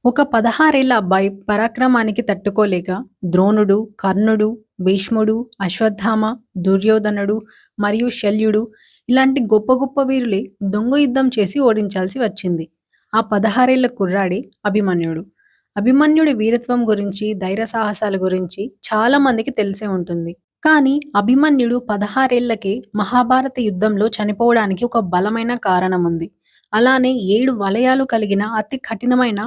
ఒక 16 అబ్బాయి పరాక్రమానికి తట్టుకోలేక ద్రోణుడు, కర్ణుడు, భీష్ముడు, అశ్వత్థామ, దుర్యోధనుడు మరియు శల్యుడు ఇలాంటి గొప్ప గొప్ప వీరులే దొంగ యుద్ధం చేసి ఓడించాల్సి వచ్చింది. ఆ 16 కుర్రాడే అభిమన్యుడు. అభిమన్యుడి వీరత్వం గురించి, ధైర్య సాహసాల గురించి చాలా మందికి తెలిసే ఉంటుంది. కానీ అభిమన్యుడు 16 మహాభారత యుద్ధంలో చనిపోవడానికి ఒక బలమైన కారణం ఉంది. అలానే 7 వలయాలు కలిగిన అతి కఠినమైన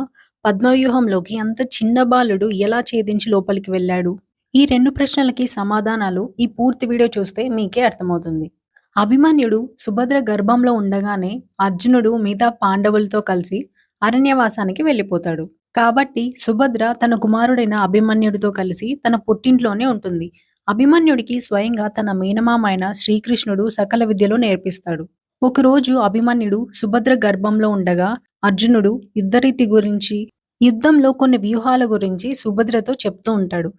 పద్మవ్యూహంలోకి అంత చిన్న బాలుడు ఎలా ఛేదించి లోపలికి వెళ్ళాడు? ఈ 2 ప్రశ్నలకి సమాధానాలు ఈ పూర్తి వీడియో చూస్తే మీకే అర్థమవుతుంది. అభిమన్యుడు సుభద్ర గర్భంలో ఉండగానే అర్జునుడు మిగతా పాండవులతో కలిసి అరణ్యవాసానికి వెళ్ళిపోతాడు. కాబట్టి సుభద్ర తన కుమారుడైన అభిమన్యుడితో కలిసి తన పుట్టింట్లోనే ఉంటుంది. అభిమన్యుడికి స్వయంగా తన మేనమామ అయిన శ్రీకృష్ణుడు సకల విద్యలు నేర్పిస్తాడు. ఒకరోజు అభిమన్యుడు సుభద్ర గర్భంలో ఉండగా అర్జునుడు యుద్ధరీతి గురించి, యుద్ధంలో కొన్ని వ్యూహాల గురించి సుభద్రతో చెప్తూ ఉంటాడు.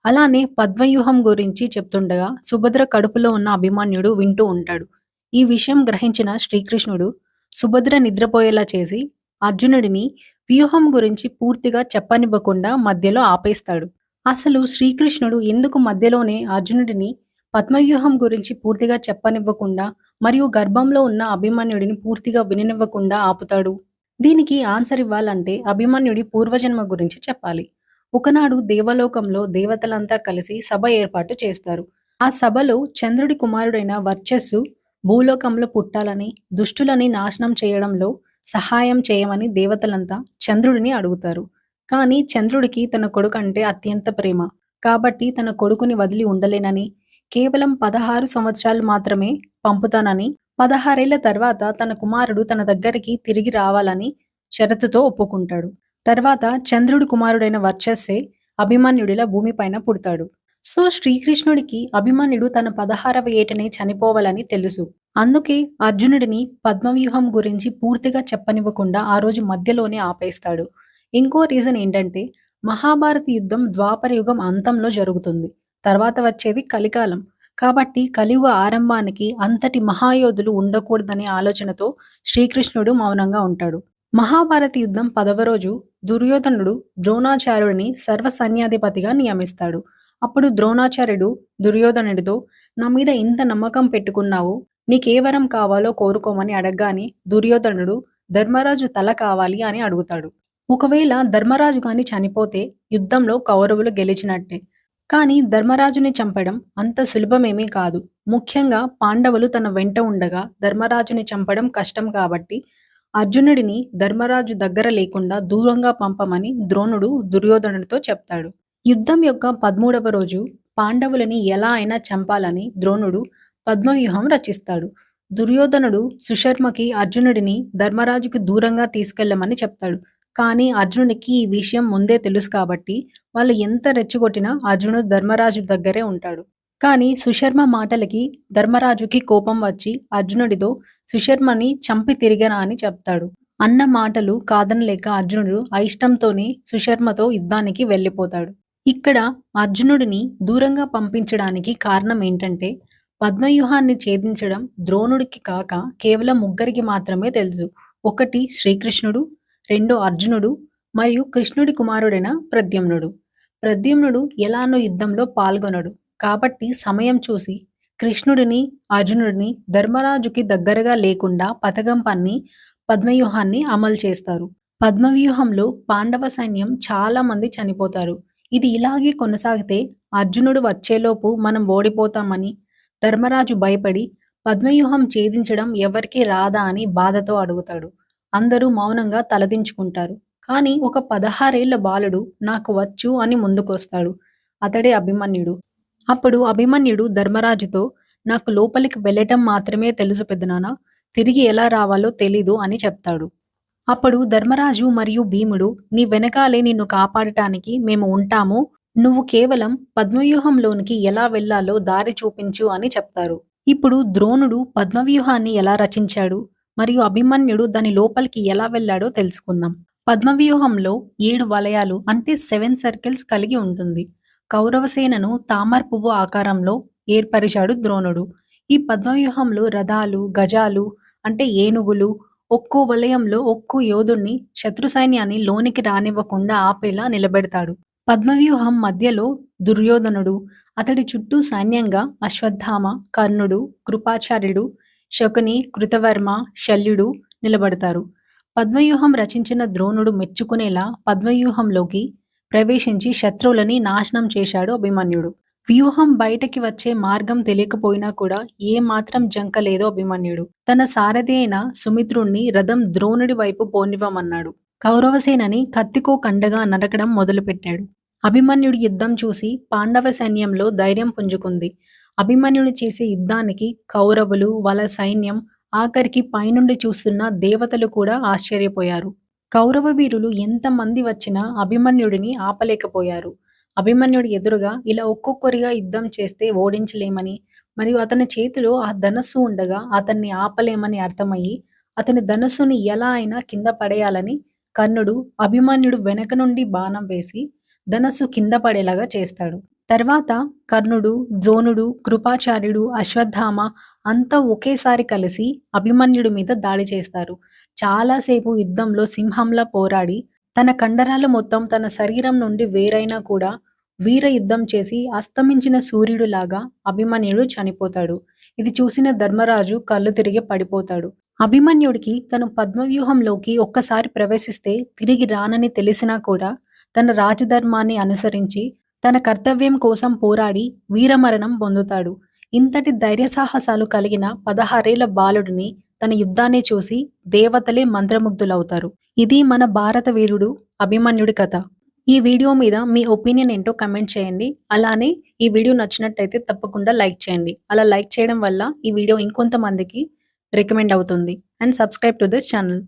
అలానే పద్మవ్యూహం గురించి చెప్తుండగా సుభద్ర కడుపులో ఉన్న అభిమన్యుడు వింటూ ఉంటాడు. ఈ విషయం గ్రహించిన శ్రీకృష్ణుడు సుభద్ర నిద్రపోయేలా చేసి అర్జునుడిని వ్యూహం గురించి పూర్తిగా చెప్పనివ్వకుండా మధ్యలో ఆపేస్తాడు. అసలు శ్రీకృష్ణుడు ఎందుకు మధ్యలోనే అర్జునుడిని పద్మవ్యూహం గురించి పూర్తిగా చెప్పనివ్వకుండా మరియు గర్భంలో ఉన్న అభిమన్యుడిని పూర్తిగా విననివ్వకుండా ఆపుతాడు? దీనికి ఆన్సర్ ఇవ్వాలంటే అభిమన్యుడి పూర్వజన్మ గురించి చెప్పాలి. ఒకనాడు దేవలోకంలో దేవతలంతా కలిసి సభ ఏర్పాటు చేస్తారు. ఆ సభలో చంద్రుడి కుమారుడైన వర్చస్సు భూలోకంలో పుట్టాలని, దుష్టులని నాశనం చేయడంలో సహాయం చేయమని దేవతలంతా చంద్రుడిని అడుగుతారు. కానీ చంద్రుడికి తన కొడుకంటే అత్యంత ప్రేమ. కాబట్టి తన కొడుకుని వదిలి ఉండలేనని, కేవలం 16 సంవత్సరాలు మాత్రమే పంపుతానని, 16 తర్వాత తన కుమారుడు తన దగ్గరికి తిరిగి రావాలని షరతుతో ఒప్పుకుంటాడు. తర్వాత చంద్రుడి కుమారుడైన వర్చస్సే అభిమన్యుడిలా భూమిపైన పుడతాడు. సో శ్రీకృష్ణుడికి అభిమన్యుడు తన 16వ ఏటనే చనిపోవాలని తెలుసు. అందుకే అర్జునుడిని పద్మవ్యూహం గురించి పూర్తిగా చెప్పనివ్వకుండా ఆ రోజు మధ్యలోనే ఆపేస్తాడు. ఇంకో రీజన్ ఏంటంటే మహాభారత యుద్ధం ద్వాపర యుగం అంతంలో జరుగుతుంది. తర్వాత వచ్చేది కలికాలం. కాబట్టి కలియుగ ఆరంభానికి అంతటి మహాయోధులు ఉండకూడదనే ఆలోచనతో శ్రీకృష్ణుడు మౌనంగా ఉంటాడు. మహాభారత యుద్ధం 10వ రోజు దుర్యోధనుడు ద్రోణాచార్యుడిని సర్వసైన్యాధిపతిగా నియమిస్తాడు. అప్పుడు ద్రోణాచార్యుడు దుర్యోధనుడితో, నా మీద ఇంత నమ్మకం పెట్టుకున్నావు, నీకే వరం కావాలో కోరుకోమని అడగగానే దుర్యోధనుడు ధర్మరాజు తల కావాలి అని అడుగుతాడు. ఒకవేళ ధర్మరాజు గాని చనిపోతే యుద్ధంలో కౌరవులు గెలిచినట్టే. కానీ ధర్మరాజుని చంపడం అంత సులభమేమీ కాదు. ముఖ్యంగా పాండవులు తన వెంట ఉండగా ధర్మరాజుని చంపడం కష్టం కాబట్టి అర్జునుడిని ధర్మరాజు దగ్గర లేకుండా దూరంగా పంపమని ద్రోణుడు దుర్యోధనుడితో చెప్తాడు. యుద్ధం యొక్క 13వ రోజు పాండవులని ఎలా అయినా చంపాలని ద్రోణుడు పద్మవ్యూహం రచిస్తాడు. దుర్యోధనుడు సుశర్మకి అర్జునుడిని ధర్మరాజుకి దూరంగా తీసుకెళ్లమని చెప్తాడు. కానీ అర్జునుడికి ఈ విషయం ముందే తెలుసు కాబట్టి వాళ్ళు ఎంత రెచ్చగొట్టినా అర్జునుడు ధర్మరాజు దగ్గరే ఉంటాడు. కానీ సుశర్మ మాటలకి ధర్మరాజుకి కోపం వచ్చి అర్జునుడితో సుశర్మని చంపి తిరిగరా అని చెప్తాడు. అన్న మాటలు కాదనలేక అర్జునుడు అయిష్టంతోనే సుశర్మతో యుద్ధానికి వెళ్ళిపోతాడు. ఇక్కడ అర్జునుడిని దూరంగా పంపించడానికి కారణం ఏంటంటే పద్మవ్యూహాన్ని ఛేదించడం ద్రోణుడికి కాక కేవలం ముగ్గురికి మాత్రమే తెలుసు. ఒకటి శ్రీకృష్ణుడు, 2 అర్జునుడు మరియు కృష్ణుడి కుమారుడైన ప్రద్యుమ్నుడు. ప్రద్యుమ్నుడు ఎలానో యుద్ధంలో పాల్గొనడు. కాబట్టి సమయం చూసి కృష్ణుడిని, అర్జునుడిని ధర్మరాజుకి దగ్గరగా లేకుండా పథకం పన్ని పద్మవ్యూహాన్ని అమలు చేస్తారు. పద్మవ్యూహంలో పాండవ సైన్యం చాలా మంది చనిపోతారు. ఇది ఇలాగే కొనసాగితే అర్జునుడు వచ్చేలోపు మనం ఓడిపోతామని ధర్మరాజు భయపడి పద్మవ్యూహం ఛేదించడం ఎవరికీ రాదా అని బాధతో అడుగుతాడు. అందరూ మౌనంగా తలదించుకుంటారు. కానీ ఒక 16 బాలుడు నాకు వచ్చు అని ముందుకొస్తాడు. అతడే అభిమన్యుడు. అప్పుడు అభిమన్యుడు ధర్మరాజుతో, నాకు లోపలికి వెళ్ళటం మాత్రమే తెలుసు పెద్దనాన్న, తిరిగి ఎలా రావాలో తెలీదు అని చెప్తాడు. అప్పుడు ధర్మరాజు మరియు భీముడు, నీ వెనకాలే నిన్ను కాపాడటానికి మేము ఉంటాము. నువ్వు కేవలం పద్మవ్యూహంలోనికి ఎలా వెళ్ళాలో దారి చూపించు అని చెప్తారు. ఇప్పుడు ద్రోణుడు పద్మవ్యూహాన్ని ఎలా రచించాడు మరియు అభిమన్యుడు దాని లోపలికి ఎలా వెళ్ళాడో తెలుసుకుందాం. పద్మవ్యూహంలో 7 వలయాలు అంటే 7 సర్కిల్స్ కలిగి ఉంటుంది. కౌరవ సేనను తామర పువ్వు ఆకారంలో ఏర్పరిచాడు ద్రోణుడు. ఈ పద్మవ్యూహంలో రథాలు, గజాలు అంటే ఏనుగులు, ఒక్కో వలయంలో ఒక్కో యోధుడిని శత్రు సైన్యాన్ని లోనికి రానివ్వకుండా ఆపేలా నిలబెడతాడు. పద్మవ్యూహం మధ్యలో దుర్యోధనుడు, అతడి చుట్టూ సైన్యంగా అశ్వత్థామ, కర్ణుడు, కృపాచార్యుడు, శకుని, కృతవర్మ, శల్యుడు నిలబడతారు. పద్మవ్యూహం రచించిన ద్రోణుడు మెచ్చుకునేలా పద్మవ్యూహంలోకి ప్రవేశించి శత్రువులని నాశనం చేశాడు అభిమన్యుడు. వ్యూహం బయటకి వచ్చే మార్గం తెలియకపోయినా కూడా ఏమాత్రం జంకలేదు అభిమన్యుడు. తన సారథి అయిన సుమిత్రుణ్ణి రథం ద్రోణుడి వైపు పోనివ్వమన్నాడు. కౌరవసేనని కత్తికో కండగా నరకడం మొదలుపెట్టాడు. అభిమన్యుడి యుద్ధం చూసి పాండవ సైన్యంలో ధైర్యం పుంజుకుంది. అభిమన్యుడు చేసే యుద్ధానికి కౌరవులు, వాళ్ళ సైన్యం, ఆఖరికి పైనుండి చూస్తున్న దేవతలు కూడా ఆశ్చర్యపోయారు. కౌరవ వీరులు ఎంతమంది వచ్చినా అభిమన్యుడిని ఆపలేకపోయారు. అభిమన్యుడి ఎదురుగా ఇలా ఒక్కొక్కరిగా యుద్ధం చేస్తే ఓడించలేమని, మరియు అతని చేతిలో ఆ ధనస్సు ఉండగా అతన్ని ఆపలేమని అర్థమయ్యి అతని ధనస్సుని ఎలా అయినా కింద పడేయాలని కర్ణుడు అభిమన్యుడు వెనక నుండి బాణం వేసి ధనస్సు కింద పడేలాగా చేస్తాడు. తర్వాత కర్ణుడు, ద్రోణుడు, కృపాచార్యుడు, అశ్వత్థామ అంతా ఒకేసారి కలిసి అభిమన్యుడి మీద దాడి చేస్తారు. చాలాసేపు యుద్ధంలో సింహంలా పోరాడి తన కండరాలు మొత్తం తన శరీరం నుండి వేరైనా కూడా వీర యుద్ధం చేసి అస్తమించిన సూర్యుడులాగా అభిమన్యుడు చనిపోతాడు. ఇది చూసిన ధర్మరాజు కళ్ళు తిరిగి పడిపోతాడు. అభిమన్యుడికి తను పద్మవ్యూహంలోకి ఒక్కసారి ప్రవేశిస్తే తిరిగి రానని తెలిసినా కూడా తన రాజధర్మాన్ని అనుసరించి తన కర్తవ్యం కోసం పోరాడి వీరమరణం పొందుతాడు. ఇంతటి ధైర్య సాహసాలు కలిగిన 16 బాలుడిని తన యుద్ధాన్ని చూసి దేవతలే మంత్రముగ్ధులవుతారు. ఇది మన భారత వీరుడు అభిమన్యుడి కథ. ఈ వీడియో మీద మీ ఒపీనియన్ ఏంటో కమెంట్ చేయండి. అలానే ఈ వీడియో నచ్చినట్టయితే తప్పకుండా లైక్ చేయండి. అలా లైక్ చేయడం వల్ల ఈ వీడియో ఇంకొంతమందికి రికమెండ్ అవుతుంది. And subscribe to this channel.